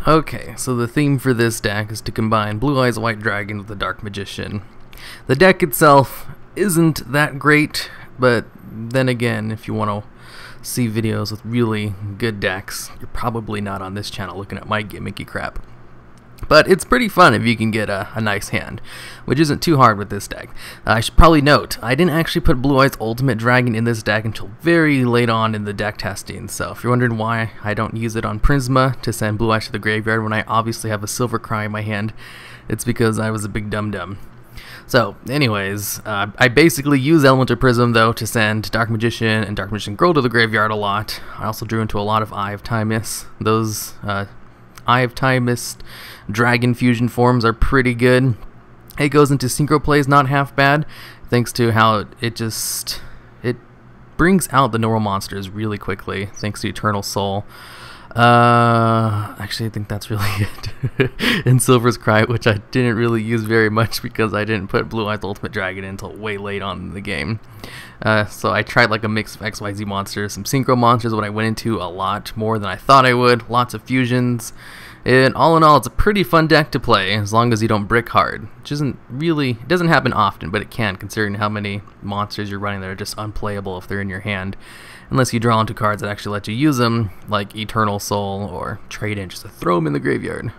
Okay, so the theme for this deck is to combine Blue Eyes White Dragon with the Dark Magician. The deck itself isn't that great, but then again, if you want to see videos with really good decks, you're probably not on this channel looking at my gimmicky crap. But it's pretty fun if you can get a nice hand, which isn't too hard with this deck. I should probably note, I didn't actually put Blue Eyes Ultimate Dragon in this deck until very late on in the deck testing, so if you're wondering why I don't use it on Prisma to send Blue Eyes to the graveyard when I obviously have a Silver Cry in my hand, it's because I was a big dum-dum. So, anyways, I basically use Elemental Prism, though, to send Dark Magician and Dark Magician Girl to the graveyard a lot. I also drew into a lot of Eye of Timus. Those Eye of Timus Dragon Fusion forms are pretty good. It goes into Synchro plays not half bad, thanks to how it brings out the normal monsters really quickly, thanks to Eternal Soul. Actually, I think that's really it. And Silver's Cry, which I didn't really use very much because I didn't put Blue Eyes Ultimate Dragon in until way late on in the game. So I tried like a mix of XYZ monsters, some Synchro monsters, what I went into a lot more than I thought I would, lots of fusions. And all in all, it's a pretty fun deck to play, as long as you don't brick hard, which it doesn't happen often, but it can, considering how many monsters you're running that are just unplayable if they're in your hand, unless you draw into cards that actually let you use them, like Eternal Soul or Trade In, just to throw them in the graveyard.